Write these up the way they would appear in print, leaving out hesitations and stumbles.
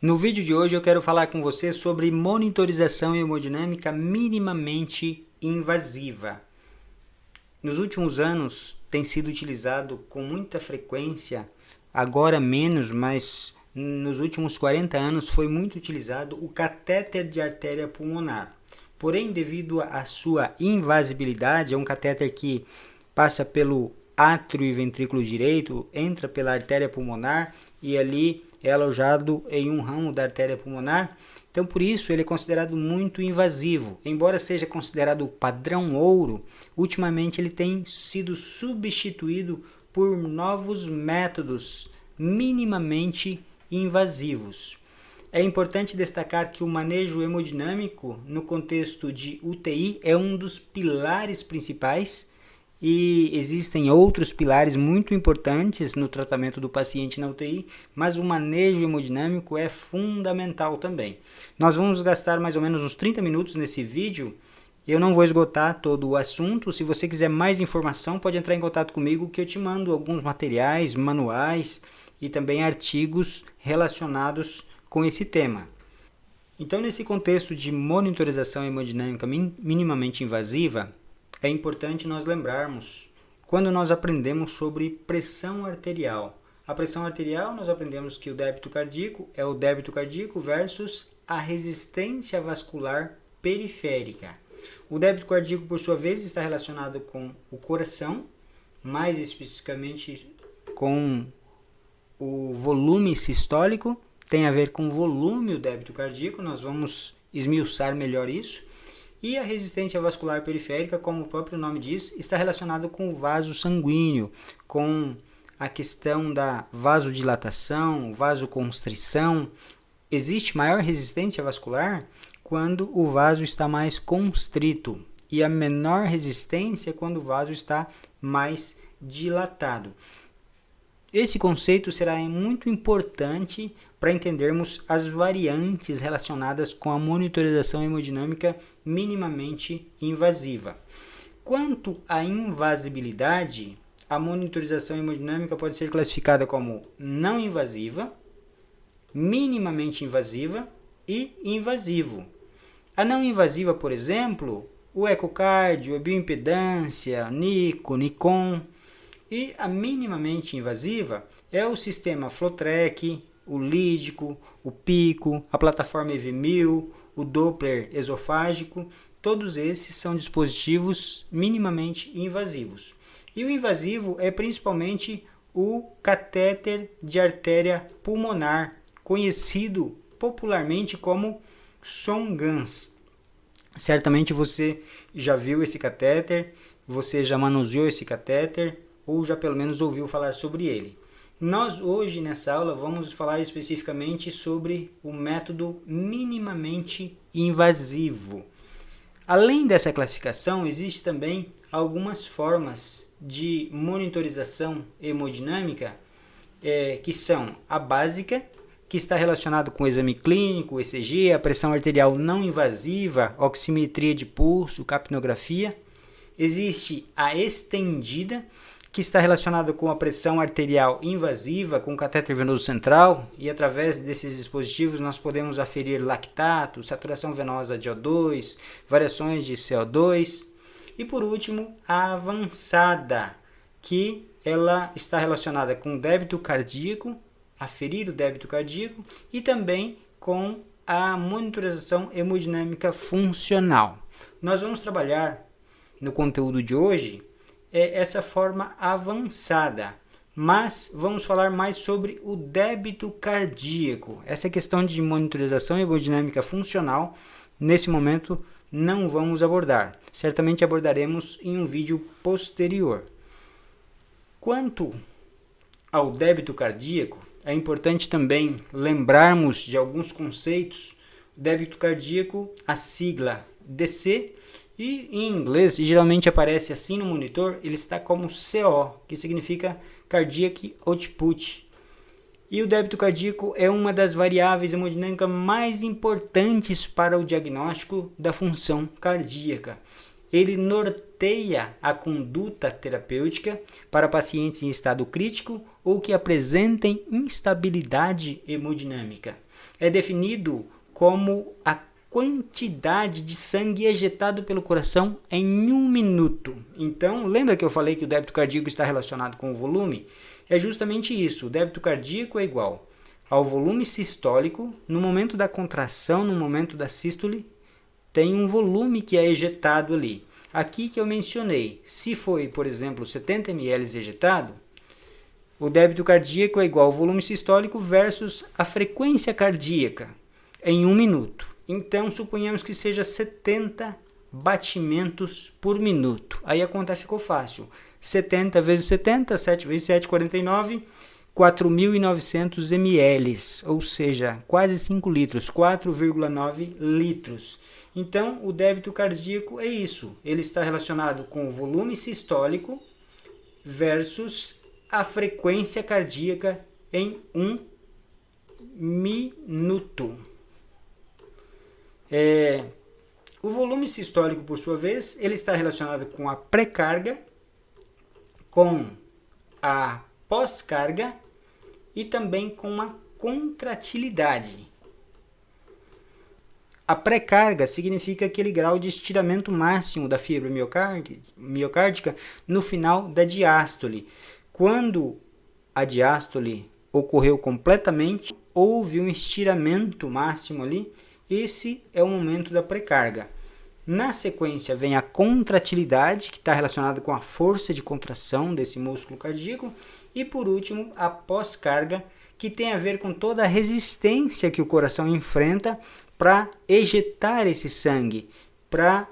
No vídeo de hoje eu quero falar com você sobre monitorização hemodinâmica minimamente invasiva. Nos últimos anos tem sido utilizado com muita frequência, agora menos, mas nos últimos 40 anos foi muito utilizado o catéter de artéria pulmonar. Porém, devido à sua invasibilidade, é um catéter que passa pelo átrio e ventrículo direito, entra pela artéria pulmonar e ali é alojado em um ramo da artéria pulmonar. Então, por isso, ele é considerado muito invasivo. Embora seja considerado padrão ouro, ultimamente ele tem sido substituído por novos métodos minimamente invasivos. É importante destacar que o manejo hemodinâmico no contexto de UTI é um dos pilares principais e existem outros pilares muito importantes no tratamento do paciente na UTI, mas o manejo hemodinâmico é fundamental também. Nós vamos gastar mais ou menos uns 30 minutos nesse vídeo. Eu não vou esgotar todo o assunto. Se você quiser mais informação, pode entrar em contato comigo que eu te mando alguns materiais, manuais e também artigos relacionados com esse tema. Então, nesse contexto de monitorização hemodinâmica minimamente invasiva, é importante nós lembrarmos quando nós aprendemos sobre pressão arterial. A pressão arterial, nós aprendemos que o débito cardíaco é o débito cardíaco versus a resistência vascular periférica. O débito cardíaco, por sua vez, está relacionado com o coração, mais especificamente com o volume sistólico, tem a ver com o volume, o débito cardíaco, nós vamos esmiuçar melhor isso. E a resistência vascular periférica, como o próprio nome diz, está relacionado com o vaso sanguíneo, com a questão da vasodilatação, vasoconstrição. Existe maior resistência vascular quando o vaso está mais constrito e a menor resistência quando o vaso está mais dilatado. Esse conceito será muito importante para entendermos as variantes relacionadas com a monitorização hemodinâmica minimamente invasiva. Quanto à invasibilidade, a monitorização hemodinâmica pode ser classificada como não invasiva, minimamente invasiva e invasivo. A não invasiva, por exemplo, o ecocardio, a bioimpedância, NICO, NICOM. E a minimamente invasiva é o sistema FlowTrack, o lídico, o pico, a plataforma EV1000, o Doppler esofágico. Todos esses são dispositivos minimamente invasivos. E o invasivo é principalmente o catéter de artéria pulmonar, conhecido popularmente como Songan. Certamente você já viu esse catéter, você já manuseou esse catéter, ou já pelo menos ouviu falar sobre ele. Nós hoje nessa aula vamos falar especificamente sobre o método minimamente invasivo. Além dessa classificação, existe também algumas formas de monitorização hemodinâmica, que são a básica, que está relacionado com o exame clínico, o ECG, a pressão arterial não invasiva, oximetria de pulso, capnografia. Existe a estendida, que está relacionado com a pressão arterial invasiva, com o catéter venoso central, e através desses dispositivos nós podemos aferir lactato, saturação venosa de O2, variações de CO2. E por último, a avançada, que ela está relacionada com o débito cardíaco, aferir o débito cardíaco, e também com a monitorização hemodinâmica funcional. Nós vamos trabalhar no conteúdo de hoje essa forma avançada, mas vamos falar mais sobre o débito cardíaco. Essa questão de monitorização hemodinâmica funcional, nesse momento, não vamos abordar. Certamente abordaremos em um vídeo posterior. Quanto ao débito cardíaco, é importante também lembrarmos de alguns conceitos. O débito cardíaco, a sigla DC, e em inglês, geralmente aparece assim no monitor, ele está como CO, que significa Cardiac Output. E o débito cardíaco é uma das variáveis hemodinâmicas mais importantes para o diagnóstico da função cardíaca. ele norteia a conduta terapêutica para pacientes em estado crítico ou que apresentem instabilidade hemodinâmica. É definido como a quantidade de sangue ejetado pelo coração em 1 minuto. Então, lembra que eu falei que o débito cardíaco está relacionado com o volume? É justamente isso. O débito cardíaco é igual ao volume sistólico. No momento da contração, no momento da sístole, tem um volume que é ejetado ali. Aqui que eu mencionei, se foi, por exemplo, 70 ml ejetado, o débito cardíaco é igual ao volume sistólico versus a frequência cardíaca em 1 minuto. Então, suponhamos que seja 70 batimentos por minuto. Aí a conta ficou fácil. 70 vezes 70, 7 vezes 7, 49, 4.900 ml, ou seja, quase 5 litros, 4,9 litros. Então, o débito cardíaco é isso. Ele está relacionado com o volume sistólico versus a frequência cardíaca em 1 minuto. O volume sistólico, por sua vez, ele está relacionado com a pré-carga, com a pós-carga e também com a contratilidade. A pré-carga significa aquele grau de estiramento máximo da fibra miocárdica no final da diástole. Quando a diástole ocorreu completamente, houve um estiramento máximo ali. Esse é o momento da pré-carga. Na sequência vem a contratilidade, que está relacionada com a força de contração desse músculo cardíaco. E por último, a pós-carga, que tem a ver com toda a resistência que o coração enfrenta para ejetar esse sangue, para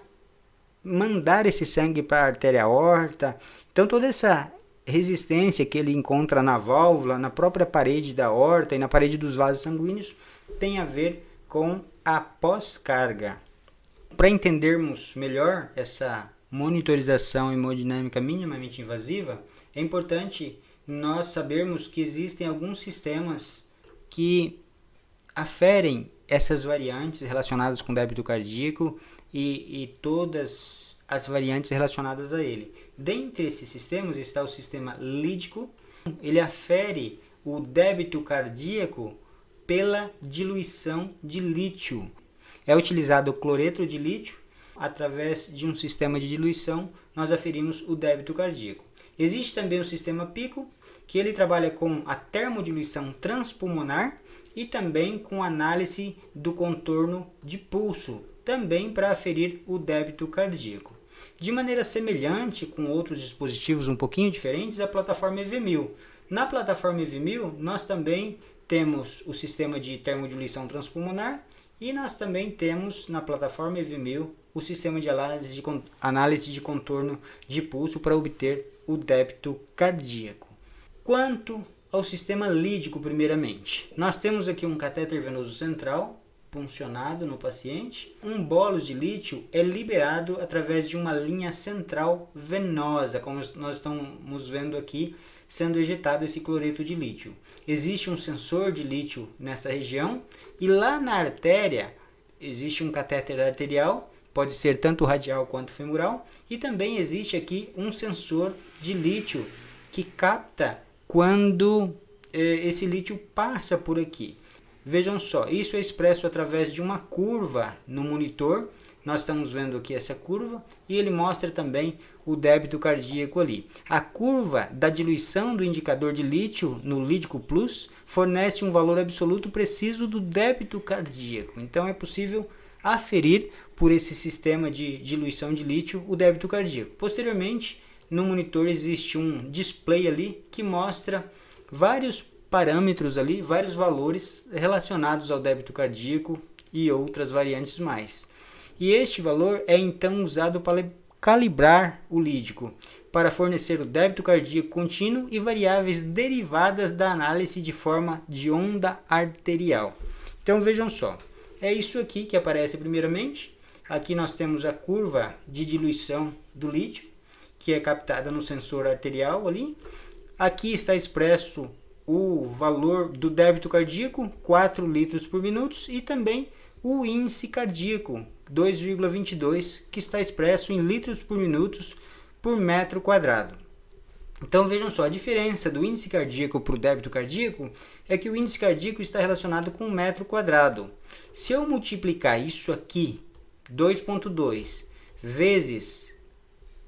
mandar esse sangue para a artéria aorta. Então toda essa resistência que ele encontra na válvula, na própria parede da aorta e na parede dos vasos sanguíneos, tem a ver com a pós-carga. Para entendermos melhor essa monitorização hemodinâmica minimamente invasiva, é importante nós sabermos que existem alguns sistemas que aferem essas variantes relacionadas com débito cardíaco e todas as variantes relacionadas a ele. Dentre esses sistemas está o sistema lídico. Ele afere o débito cardíaco pela diluição de lítio. É utilizado o cloreto de lítio. Através de um sistema de diluição, nós aferimos o débito cardíaco. Existe também o sistema PICO, que ele trabalha com a termodiluição transpulmonar e também com análise do contorno de pulso, também para aferir o débito cardíaco. De maneira semelhante com outros dispositivos um pouquinho diferentes, a plataforma EV1000. Na plataforma EV1000, nós também temos o sistema de termodiluição transpulmonar e nós também temos na plataforma EV1000 o sistema de análise de contorno de pulso para obter o débito cardíaco. Quanto ao sistema lídico, primeiramente, nós temos aqui um catéter venoso central puncionado no paciente. Um bolus de lítio é liberado através de uma linha central venosa, como nós estamos vendo aqui, sendo ejetado esse cloreto de lítio. Existe um sensor de lítio nessa região e lá na artéria existe um catéter arterial, pode ser tanto radial quanto femoral, e também existe aqui um sensor de lítio que capta quando esse lítio passa por aqui. Vejam só, isso é expresso através de uma curva no monitor. Nós estamos vendo aqui essa curva e ele mostra também o débito cardíaco ali. A curva da diluição do indicador de lítio no Lídico Plus fornece um valor absoluto preciso do débito cardíaco. Então é possível aferir por esse sistema de diluição de lítio o débito cardíaco. Posteriormente, no monitor existe um display ali que mostra vários parâmetros ali, vários valores relacionados ao débito cardíaco e outras variantes mais. E este valor é então usado para calibrar o lídico, para fornecer o débito cardíaco contínuo e variáveis derivadas da análise de forma de onda arterial. Então vejam só, é isso aqui que aparece primeiramente. Aqui nós temos a curva de diluição do lítio, que é captada no sensor arterial ali. Aqui está expresso o valor do débito cardíaco, 4 litros por minuto, e também o índice cardíaco, 2,22, que está expresso em litros por minuto por metro quadrado. Então vejam só, a diferença do índice cardíaco para o débito cardíaco é que o índice cardíaco está relacionado com metro quadrado. Se eu multiplicar isso aqui, 2,2, vezes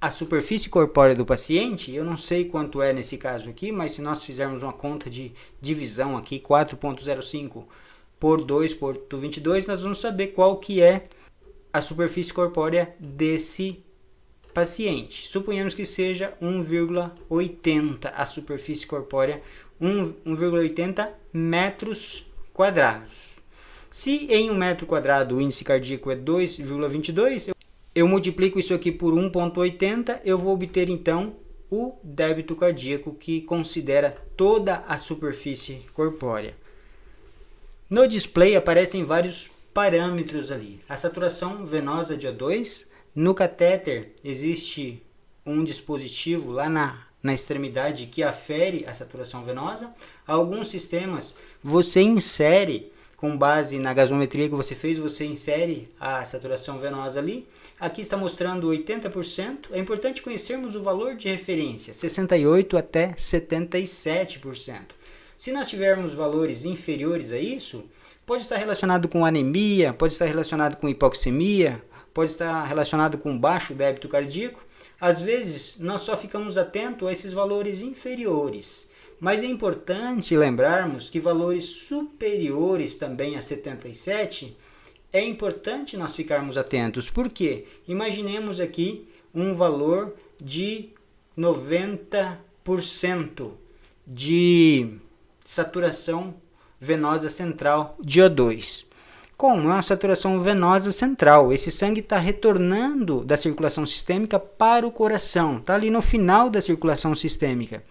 a superfície corpórea do paciente, eu não sei quanto é nesse caso aqui, mas se nós fizermos uma conta de divisão aqui, 4,05 por 2,22, nós vamos saber qual que é a superfície corpórea desse paciente. Suponhamos que seja 1,80 a superfície corpórea, 1,80 metros quadrados. Se em 1 metro quadrado o índice cardíaco é 2,22, eu multiplico isso aqui por 1,80, eu vou obter então o débito cardíaco, que considera toda a superfície corpórea. No display aparecem vários parâmetros ali. A saturação venosa de O2. No catéter existe um dispositivo lá na extremidade que afere a saturação venosa. Alguns sistemas você insere, com base na gasometria que você fez, você insere a saturação venosa ali. Aqui está mostrando 80%. É importante conhecermos o valor de referência, 68% até 77%. Se nós tivermos valores inferiores a isso, pode estar relacionado com anemia, pode estar relacionado com hipoxemia, pode estar relacionado com baixo débito cardíaco. Às vezes, nós só ficamos atentos a esses valores inferiores. Mas é importante lembrarmos que valores superiores também a 77, é importante nós ficarmos atentos. Por quê? Imaginemos aqui um valor de 90% de saturação venosa central de O2. Como é uma saturação venosa central, esse sangue está retornando da circulação sistêmica para o coração, está ali no final da circulação sistêmica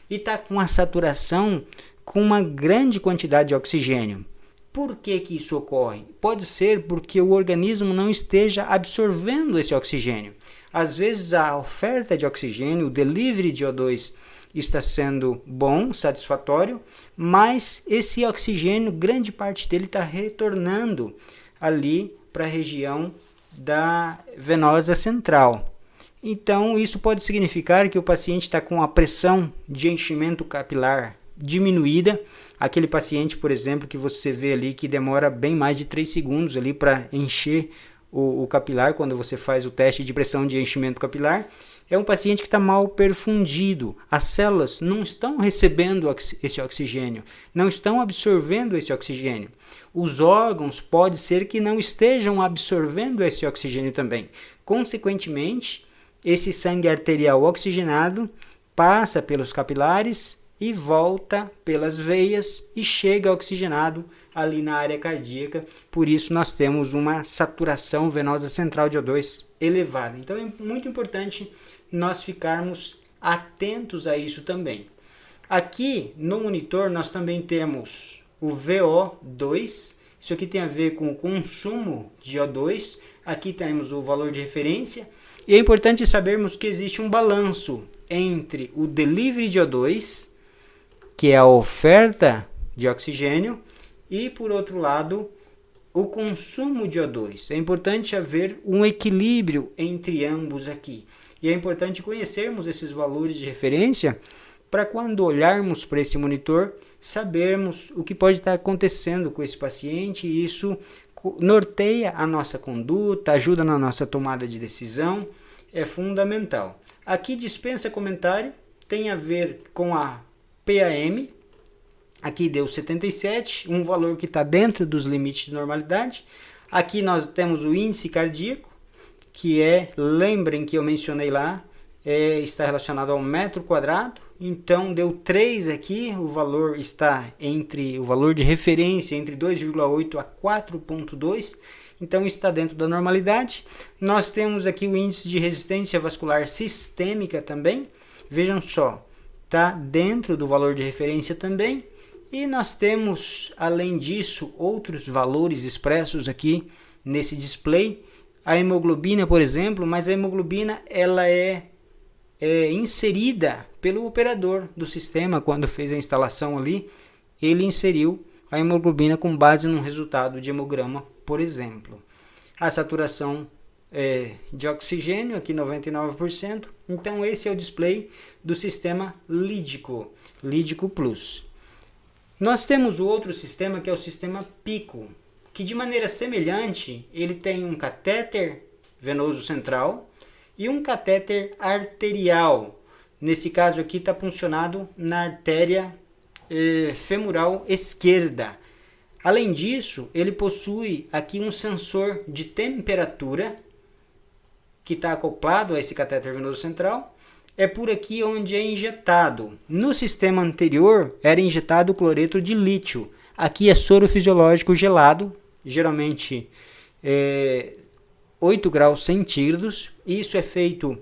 e está com a saturação com uma grande quantidade de oxigênio. Por que que isso ocorre? Pode ser porque o organismo não esteja absorvendo esse oxigênio. Às vezes a oferta de oxigênio, o delivery de O2 está sendo bom, satisfatório, mas esse oxigênio, grande parte dele está retornando ali para a região da venosa central. Então, isso pode significar que o paciente está com a pressão de enchimento capilar diminuída. Aquele paciente, por exemplo, que você vê ali que demora bem mais de 3 segundos ali para encher o capilar, quando você faz o teste de pressão de enchimento capilar, é um paciente que está mal perfundido. As células não estão recebendo esse oxigênio, não estão absorvendo esse oxigênio. Os órgãos pode ser que não estejam absorvendo esse oxigênio também. Consequentemente, esse sangue arterial oxigenado passa pelos capilares e volta pelas veias e chega oxigenado ali na área cardíaca. Por isso nós temos uma saturação venosa central de O2 elevada. Então é muito importante nós ficarmos atentos a isso também. Aqui no monitor nós também temos o VO2. Isso aqui tem a ver com o consumo de O2. Aqui temos o valor de referência. E é importante sabermos que existe um balanço entre o delivery de O2, que é a oferta de oxigênio, e por outro lado, o consumo de O2. É importante haver um equilíbrio entre ambos aqui. E é importante conhecermos esses valores de referência para quando olharmos para esse monitor, sabermos o que pode estar acontecendo com esse paciente, e isso norteia a nossa conduta, ajuda na nossa tomada de decisão, é fundamental. Aqui dispensa comentário, tem a ver com a PAM, aqui deu 77, um valor que está dentro dos limites de normalidade. Aqui nós temos o índice cardíaco, que lembrem que eu mencionei lá, está relacionado ao metro quadrado, então deu 3 aqui, o valor está o valor de referência entre 2,8 a 4,2, então está dentro da normalidade. Nós temos aqui o índice de resistência vascular sistêmica também, vejam só, está dentro do valor de referência também. E nós temos, além disso, outros valores expressos aqui nesse display. A hemoglobina, por exemplo, mas a hemoglobina ela é inserida pelo operador do sistema. Quando fez a instalação ali, ele inseriu a hemoglobina com base num resultado de hemograma, por exemplo. A saturação de oxigênio, aqui 99%. Então esse é o display do sistema lídico, Lídico Plus. Nós temos o outro sistema, que é o sistema PICO, que de maneira semelhante, ele tem um catéter venoso central e um catéter arterial. Nesse caso aqui está funcionado na artéria femoral esquerda. Além disso, ele possui aqui um sensor de temperatura que está acoplado a esse catéter venoso central. É por aqui onde é injetado. No sistema anterior era injetado cloreto de lítio. Aqui é soro fisiológico gelado, geralmente 8 graus centígrados. Isso é feito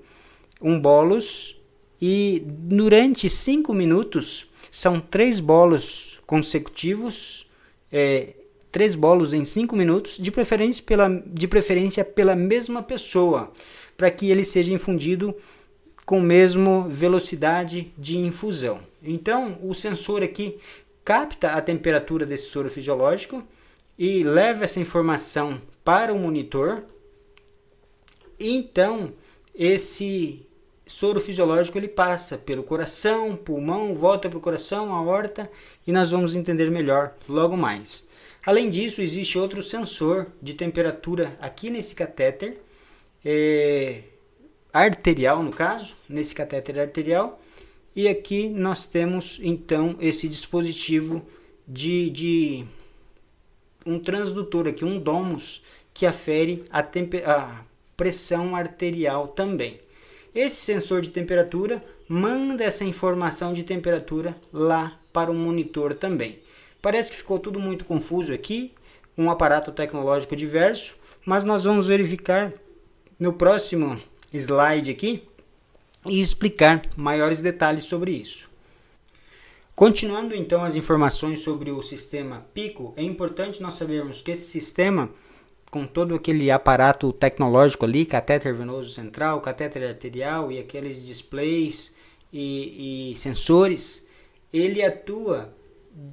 um bolus e durante 5 minutos são 3 bolos consecutivos, 3 bolos em 5 minutos, de preferência pela mesma pessoa, para que ele seja infundido com a mesma velocidade de infusão. Então, o sensor aqui capta a temperatura desse soro fisiológico e leva essa informação para o monitor. Então, esse soro fisiológico ele passa pelo coração, pulmão, volta para o coração, aorta, e nós vamos entender melhor logo mais. Além disso, existe outro sensor de temperatura aqui nesse catéter, arterial no caso, nesse catéter arterial, e aqui nós temos então esse dispositivo de um transdutor aqui, um domus, que afere a pressão arterial também. Esse sensor de temperatura manda essa informação de temperatura lá para o monitor também. Parece que ficou tudo muito confuso aqui, um aparato tecnológico diverso, mas nós vamos verificar no próximo slide aqui e explicar maiores detalhes sobre isso. Continuando então as informações sobre o sistema PICO, é importante nós sabermos que esse sistema, com todo aquele aparato tecnológico ali, catéter venoso central, catéter arterial e aqueles displays e sensores, ele atua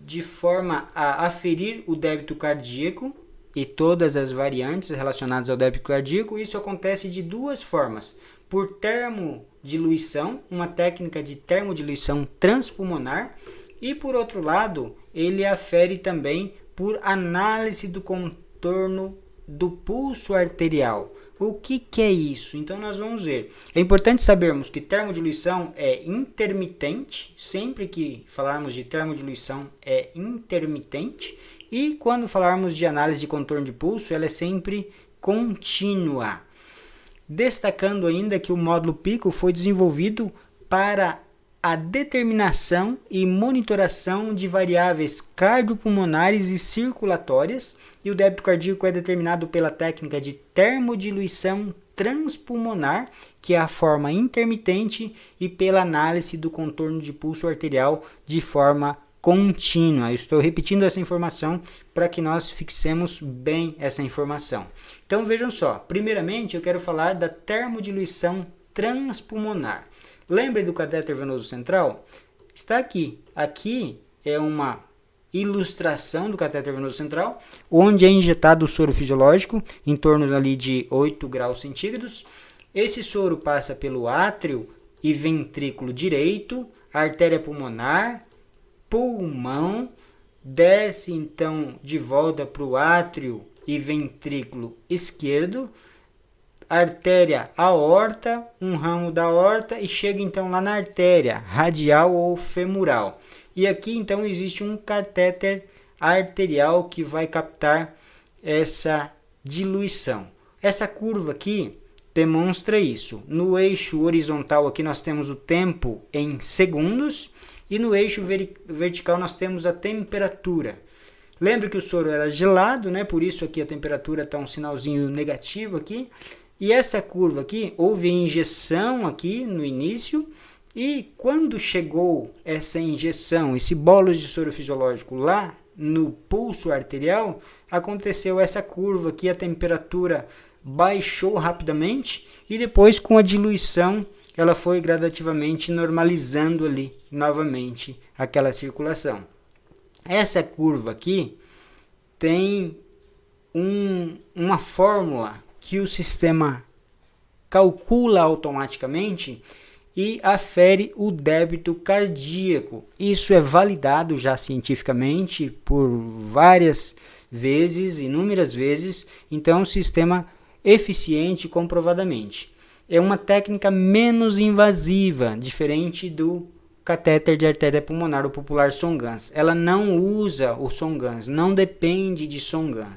de forma a aferir o débito cardíaco e todas as variantes relacionadas ao débito cardíaco. Isso acontece de duas formas: por termodiluição, uma técnica de termodiluição transpulmonar, e por outro lado, ele afere também por análise do contorno do pulso arterial. O que é isso? Então nós vamos ver. É importante sabermos que termodiluição é intermitente, sempre que falarmos de termodiluição é intermitente, e quando falarmos de análise de contorno de pulso, ela é sempre contínua. Destacando ainda que o módulo PICO foi desenvolvido para a determinação e monitoração de variáveis cardiopulmonares e circulatórias, e o débito cardíaco é determinado pela técnica de termodiluição transpulmonar, que é a forma intermitente, e pela análise do contorno de pulso arterial de forma contínua. Eu estou repetindo essa informação para que nós fixemos bem essa informação. Então vejam só, primeiramente eu quero falar da termodiluição transpulmonar. Lembre do catéter venoso central? Está aqui. Aqui é uma ilustração do catéter venoso central, onde é injetado o soro fisiológico em torno ali de 8 graus centígrados. Esse soro passa pelo átrio e ventrículo direito, artéria pulmonar, pulmão, desce então de volta para o átrio e ventrículo esquerdo, artéria aorta, um ramo da aorta, e chega então lá na artéria radial ou femoral. E aqui então existe um catéter arterial que vai captar essa diluição. Essa curva aqui demonstra isso. No eixo horizontal aqui nós temos o tempo em segundos, e no eixo vertical nós temos a temperatura. Lembre que o soro era gelado, né? Por isso aqui a temperatura está um sinalzinho negativo aqui. E essa curva aqui, houve injeção aqui no início, e quando chegou essa injeção, esse bolo de soro fisiológico lá no pulso arterial, aconteceu essa curva aqui, a temperatura baixou rapidamente, e depois com a diluição ela foi gradativamente normalizando ali novamente aquela circulação. Essa curva aqui tem uma fórmula que o sistema calcula automaticamente e afere o débito cardíaco. Isso é validado já cientificamente por várias vezes, inúmeras vezes, então é um sistema eficiente comprovadamente. É uma técnica menos invasiva, diferente do catéter de artéria pulmonar, o popular Songan. Ela não usa o Songan, não depende de Songan.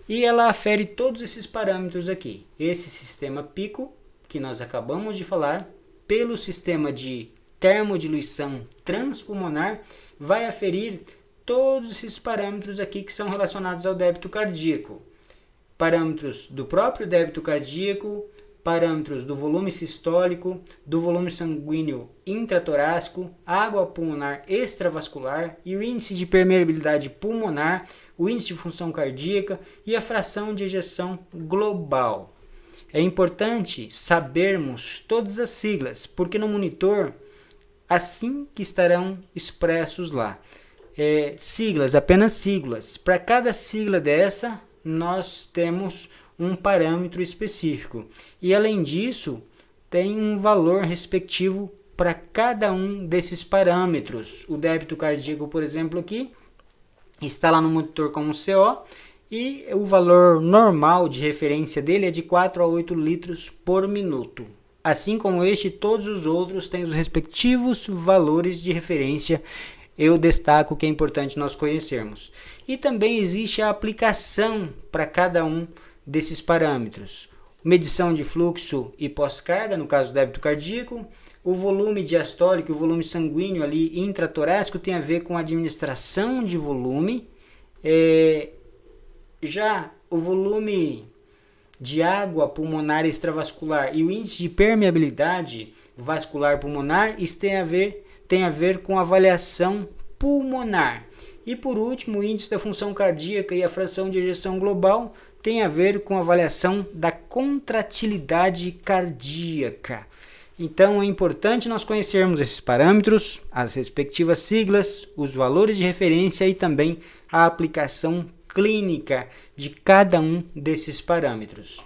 E ela afere todos esses parâmetros aqui. Esse sistema pico, que nós acabamos de falar, pelo sistema de termodiluição transpulmonar, vai aferir todos esses parâmetros aqui que são relacionados ao débito cardíaco. Parâmetros do próprio débito cardíaco, parâmetros do volume sistólico, do volume sanguíneo intratorácico, água pulmonar extravascular e o índice de permeabilidade pulmonar, o índice de função cardíaca e a fração de ejeção global. É importante sabermos todas as siglas, porque no monitor, assim que estarão expressos lá. Siglas, apenas siglas. Para cada sigla dessa, nós temos um parâmetro específico. E além disso, tem um valor respectivo para cada um desses parâmetros. O débito cardíaco, por exemplo, aqui, está lá no monitor como CO, e o valor normal de referência dele é de 4 a 8 litros por minuto. Assim como este, todos os outros têm os respectivos valores de referência. Eu destaco que é importante nós conhecermos. E também existe a aplicação para cada um desses parâmetros. Medição de fluxo e pós-carga, no caso do débito cardíaco. O volume diastólico, o volume sanguíneo ali intratorácico tem a ver com a administração de volume. Já o volume de água pulmonar extravascular e o índice de permeabilidade vascular pulmonar, isso tem a ver com avaliação pulmonar. E por último, o índice da função cardíaca e a fração de ejeção global tem a ver com a avaliação da contratilidade cardíaca. Então é importante nós conhecermos esses parâmetros, as respectivas siglas, os valores de referência e também a aplicação clínica de cada um desses parâmetros.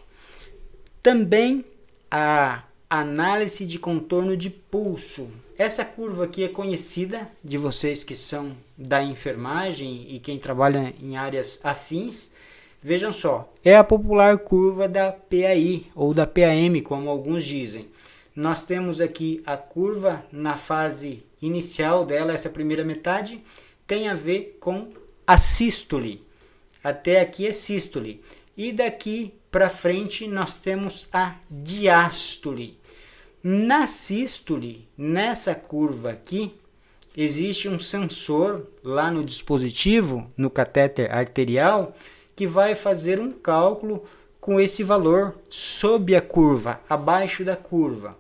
Também a análise de contorno de pulso. Essa curva aqui é conhecida de vocês que são da enfermagem e quem trabalha em áreas afins. Vejam só, é a popular curva da PAI ou da PAM, como alguns dizem. Nós temos aqui a curva na fase inicial dela, essa primeira metade, tem a ver com a sístole. Até aqui é sístole. E daqui para frente nós temos a diástole. Na sístole, nessa curva aqui, existe um sensor lá no dispositivo, no catéter arterial, que vai fazer um cálculo com esse valor sob a curva, abaixo da curva.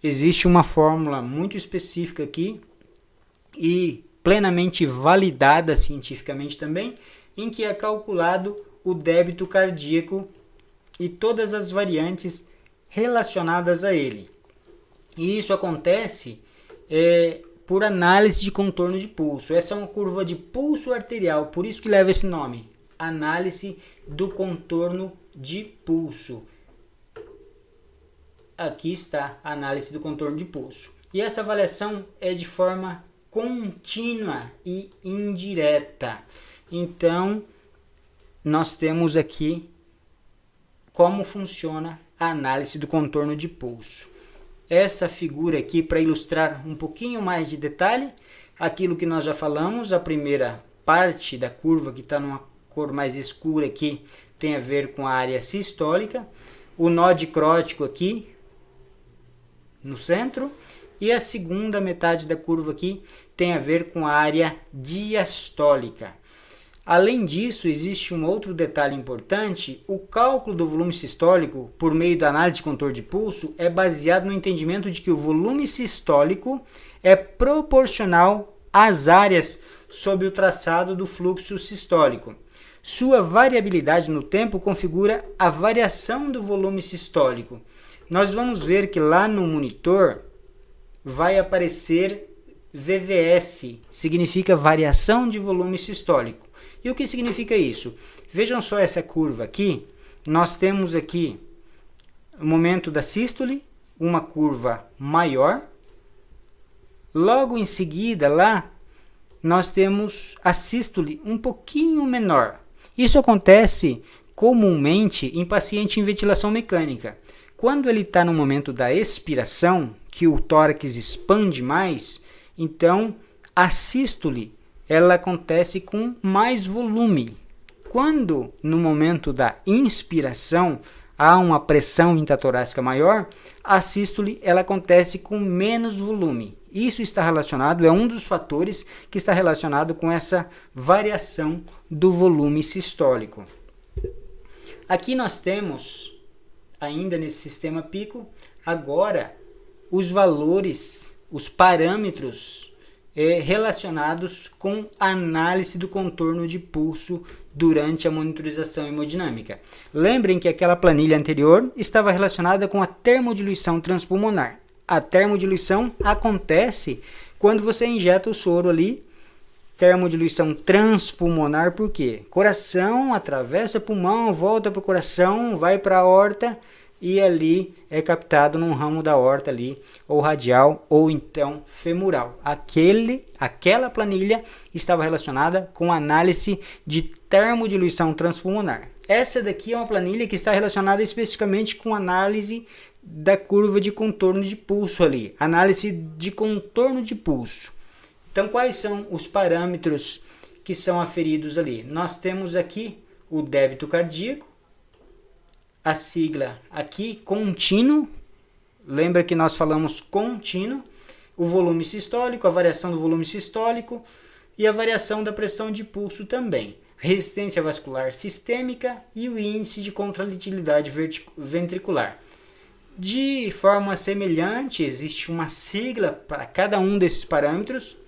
Existe uma fórmula muito específica aqui e plenamente validada cientificamente também, em que é calculado o débito cardíaco e todas as variantes relacionadas a ele. E isso acontece por análise de contorno de pulso. Essa é uma curva de pulso arterial, por isso que leva esse nome. Análise do contorno de pulso. Aqui está a análise do contorno de pulso. E essa avaliação é de forma contínua e indireta. Então, nós temos aqui como funciona a análise do contorno de pulso. Essa figura aqui para ilustrar um pouquinho mais de detalhe, aquilo que nós já falamos, a primeira parte da curva que está numa cor mais escura aqui tem a ver com a área sistólica, o nó dicrótico aqui no centro e a segunda metade da curva aqui tem a ver com a área diastólica. Além disso, existe um outro detalhe importante: o cálculo do volume sistólico por meio da análise de contorno de pulso é baseado no entendimento de que o volume sistólico é proporcional às áreas sob o traçado do fluxo sistólico. Sua variabilidade no tempo configura a variação do volume sistólico. nós vamos ver que lá no monitor vai aparecer VVS, significa variação de volume sistólico. E o que significa isso? Vejam só essa curva aqui. Nós temos aqui o momento da sístole, uma curva maior. Logo em seguida, lá, nós temos a sístole um pouquinho menor. Isso acontece comumente em paciente em ventilação mecânica. Quando ele está no momento da expiração, que o tórax expande mais, então a sístole ela acontece com mais volume. Quando no momento da inspiração há uma pressão intratorácica maior, a sístole ela acontece com menos volume. Isso está relacionado, é um dos fatores que está relacionado com essa variação do volume sistólico. Aqui nós temos, ainda nesse sistema pico, agora os valores, os parâmetros relacionados com a análise do contorno de pulso durante a monitorização hemodinâmica. Lembrem que aquela planilha anterior estava relacionada com a termodiluição transpulmonar. A termodiluição acontece quando você injeta o soro ali, termodiluição transpulmonar, por quê? Coração atravessa pulmão, volta para o coração, vai para a aorta e ali é captado num ramo da aorta ali, ou radial, ou então femoral. Aquela planilha estava relacionada com análise de termodiluição transpulmonar. Essa daqui é uma planilha que está relacionada especificamente com análise da curva de contorno de pulso ali, análise de contorno de pulso. Então, quais são os parâmetros que são aferidos ali? Nós temos aqui o débito cardíaco, a sigla aqui, contínuo, lembra que nós falamos contínuo, o volume sistólico, a variação do volume sistólico e a variação da pressão de pulso também, resistência vascular sistêmica e o índice de contralatilidade ventricular. De forma semelhante, existe uma sigla para cada um desses parâmetros,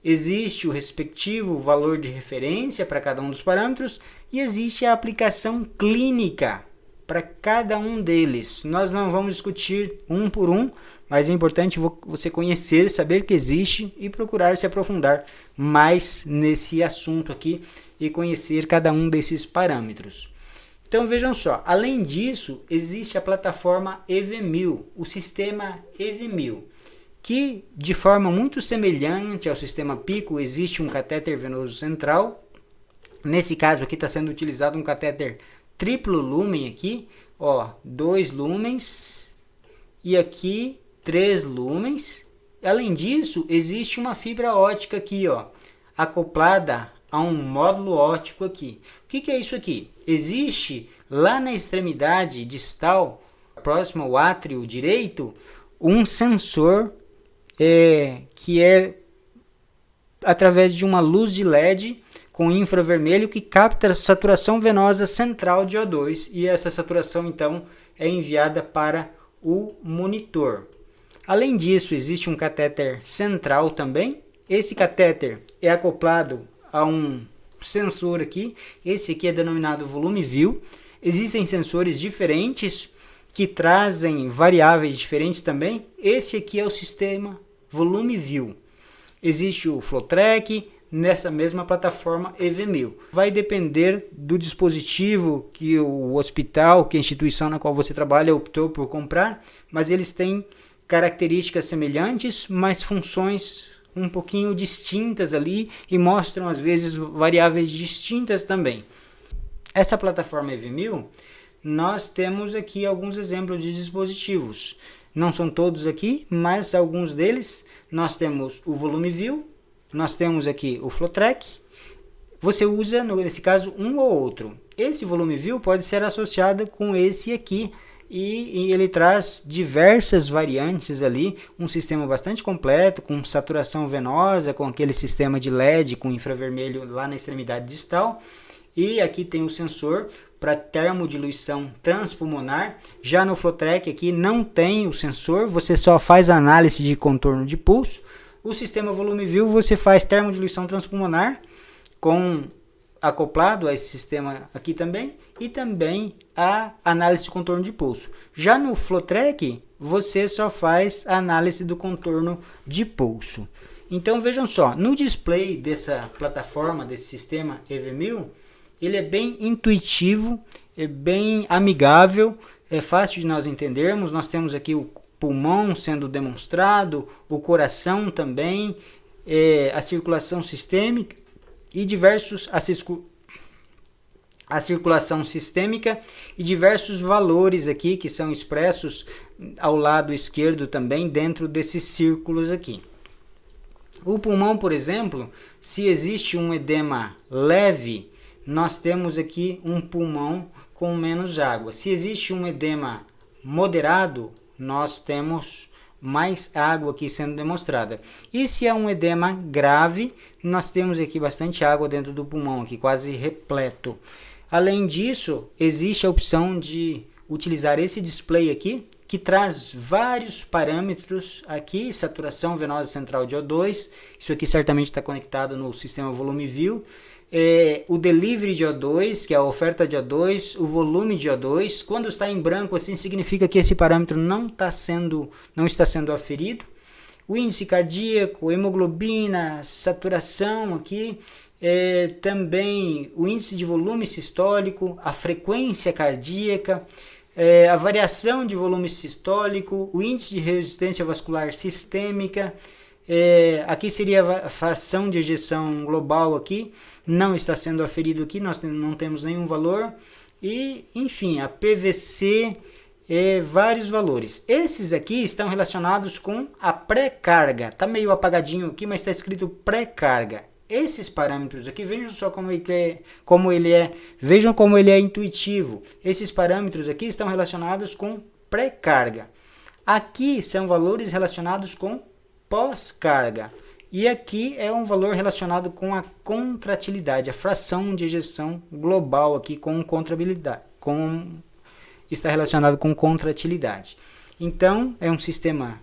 existe o respectivo valor de referência para cada um dos parâmetros e existe a aplicação clínica para cada um deles. Nós não vamos discutir um por um, mas é importante você conhecer, saber que existe e procurar se aprofundar mais nesse assunto aqui e conhecer cada um desses parâmetros. Então vejam só, além disso, existe a plataforma EV1000, o sistema EV1000, que de forma muito semelhante ao sistema PICO, existe um catéter venoso central. Nesse caso aqui está sendo utilizado um catéter triplo lumen aqui, ó, 2 lumens e aqui 3 lumens. Além disso, existe uma fibra ótica aqui, ó, acoplada a um módulo óptico aqui. O que é isso aqui? Existe lá na extremidade distal, próximo ao átrio direito, um sensor que é através de uma luz de LED com infravermelho que capta a saturação venosa central de O2 e essa saturação então é enviada para o monitor. Além disso, existe um catéter central também. Esse catéter é acoplado a um sensor aqui. Esse aqui é denominado volume view. Existem sensores diferentes que trazem variáveis diferentes também. Esse aqui é o sistema volume view. Existe o FlowTrack nessa mesma plataforma EV1000. Vai depender do dispositivo que o hospital, que a instituição na qual você trabalha optou por comprar, mas eles têm características semelhantes, mas funções um pouquinho distintas ali e mostram às vezes variáveis distintas também. Essa plataforma EV1000, nós temos aqui alguns exemplos de dispositivos. Não são todos aqui, mas alguns deles. Nós temos o volume view, nós temos aqui o FlowTrack. Você usa, nesse caso, um ou outro. Esse volume view pode ser associado com esse aqui e ele traz diversas variantes ali, um sistema bastante completo, com saturação venosa, com aquele sistema de LED com infravermelho lá na extremidade distal. E aqui tem o sensor para termodiluição transpulmonar. Já no FlowTrack aqui não tem o sensor, você só faz a análise de contorno de pulso. O sistema volume view você faz termodiluição transpulmonar com acoplado a esse sistema aqui também, e também a análise de contorno de pulso. Já no FlowTrack, você só faz a análise do contorno de pulso. Então vejam só, no display dessa plataforma, desse sistema EV1000, ele é bem intuitivo, é bem amigável, é fácil de nós entendermos. Nós temos aqui o pulmão sendo demonstrado, o coração também, a circulação sistêmica e a circulação sistêmica e diversos valores aqui que são expressos ao lado esquerdo também dentro desses círculos aqui. O pulmão, por exemplo, se existe um edema leve, nós temos aqui um pulmão com menos água. Se existe um edema moderado, nós temos mais água aqui sendo demonstrada. E se é um edema grave, nós temos aqui bastante água dentro do pulmão, aqui quase repleto. Além disso, existe a opção de utilizar esse display aqui, que traz vários parâmetros aqui, saturação venosa central de O2, isso aqui certamente está conectado no sistema volume view, o delivery de O2, que é a oferta de O2, o volume de O2. Quando está em branco assim, significa que esse parâmetro não está sendo aferido. O índice cardíaco, hemoglobina, saturação aqui, também o índice de volume sistólico, a frequência cardíaca, a variação de volume sistólico, o índice de resistência vascular sistêmica, aqui seria a fração de ejeção global aqui, não está sendo aferido aqui, nós não temos nenhum valor, e enfim, a PVC, vários valores. Esses aqui estão relacionados com a pré-carga, está meio apagadinho aqui, mas está escrito pré-carga. Esses parâmetros aqui, vejam só vejam como ele é intuitivo. Esses parâmetros aqui estão relacionados com pré-carga. Aqui são valores relacionados com pós-carga. E aqui é um valor relacionado com a contratilidade, a fração de ejeção global aqui com contrabilidade, está relacionado com contratilidade. Então, é um sistema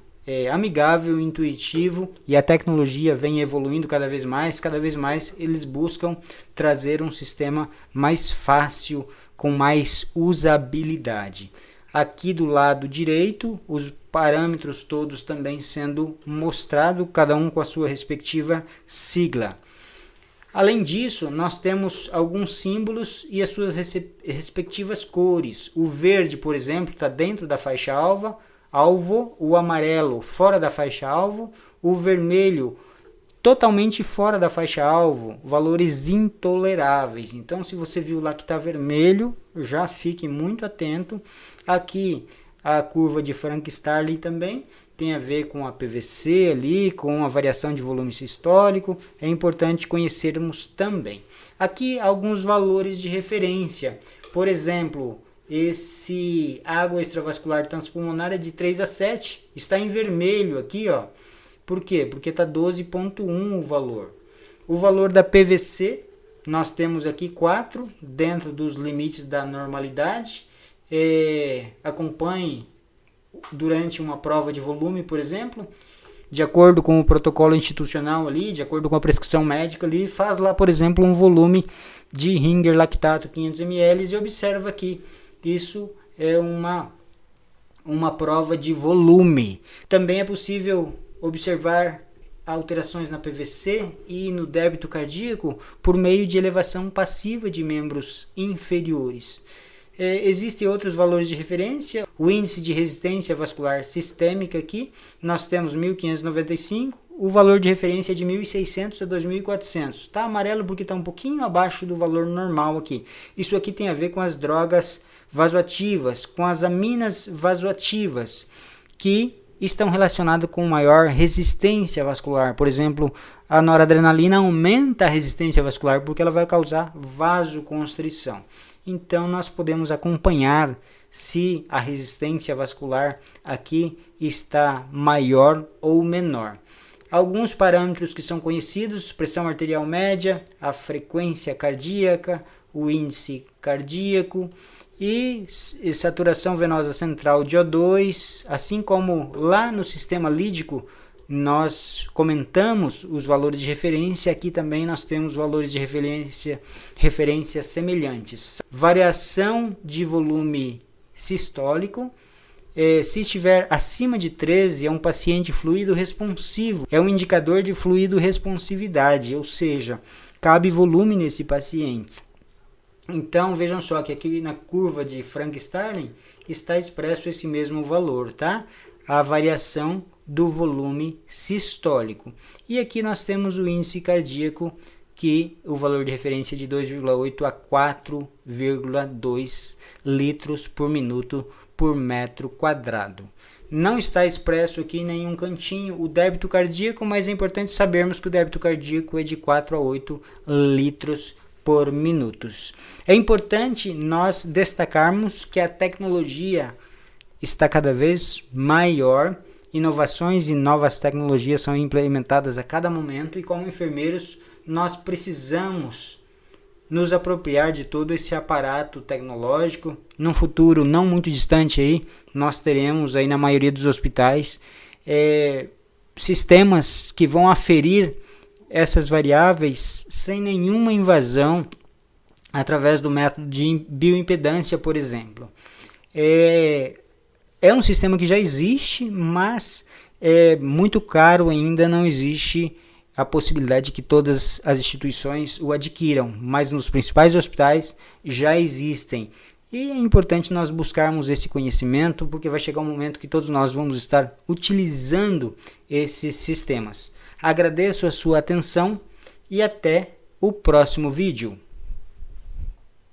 amigável, intuitivo, e a tecnologia vem evoluindo cada vez mais eles buscam trazer um sistema mais fácil, com mais usabilidade. Aqui do lado direito, os parâmetros todos também sendo mostrados, cada um com a sua respectiva sigla. Além disso, nós temos alguns símbolos e as suas respectivas cores. O verde, por exemplo, está dentro da faixa alvo, o amarelo fora da faixa alvo, o vermelho totalmente fora da faixa alvo, valores intoleráveis. Então, se você viu lá que está vermelho, já fique muito atento. Aqui a curva de Frank-Starling também tem a ver com a PVC ali, com a variação de volume sistólico, é importante conhecermos também. Aqui alguns valores de referência, por exemplo, esse água extravascular transpulmonar é de 3 a 7, está em vermelho aqui, ó. Por quê? Porque está 12,1 o valor. O valor da PVC, nós temos aqui 4, dentro dos limites da normalidade. Acompanhe durante uma prova de volume, por exemplo, de acordo com o protocolo institucional ali, de acordo com a prescrição médica ali, faz lá, por exemplo, um volume de Ringer lactato 500 ml e observa aqui. Isso é uma prova de volume. Também é possível observar alterações na PVC e no débito cardíaco por meio de elevação passiva de membros inferiores. Existem outros valores de referência. O índice de resistência vascular sistêmica aqui, nós temos 1595, o valor de referência é de 1600 a 2400. Está amarelo porque está um pouquinho abaixo do valor normal aqui. Isso aqui tem a ver com as drogas vasoativas, com as aminas vasoativas, que estão relacionadas com maior resistência vascular. Por exemplo, a noradrenalina aumenta a resistência vascular porque ela vai causar vasoconstrição. Então, nós podemos acompanhar se a resistência vascular aqui está maior ou menor. Alguns parâmetros que são conhecidos: pressão arterial média, a frequência cardíaca, o índice cardíaco e saturação venosa central de O2, assim como lá no sistema lídico nós comentamos os valores de referência. Aqui também nós temos valores de referência semelhantes. Variação de volume sistólico. Se estiver acima de 13, é um paciente fluido responsivo. É um indicador de fluido responsividade, ou seja, cabe volume nesse paciente. Então, vejam só que aqui na curva de Frank-Starling está expresso esse mesmo valor, tá? A variação do volume sistólico. E aqui nós temos o índice cardíaco, que o valor de referência é de 2,8 a 4,2 litros por minuto por metro quadrado. Não está expresso aqui em nenhum cantinho o débito cardíaco, mas é importante sabermos que o débito cardíaco é de 4 a 8 litros por minuto. É importante nós destacarmos que a tecnologia está cada vez maior, inovações e novas tecnologias são implementadas a cada momento, e como enfermeiros nós precisamos nos apropriar de todo esse aparato tecnológico. Num futuro não muito distante aí, nós teremos aí na maioria dos hospitais sistemas que vão aferir essas variáveis sem nenhuma invasão através do método de bioimpedância, por exemplo. É um sistema que já existe, mas é muito caro ainda, não existe a possibilidade de que todas as instituições o adquiram, mas nos principais hospitais já existem. E é importante nós buscarmos esse conhecimento, porque vai chegar um momento que todos nós vamos estar utilizando esses sistemas. Agradeço a sua atenção e até o próximo vídeo.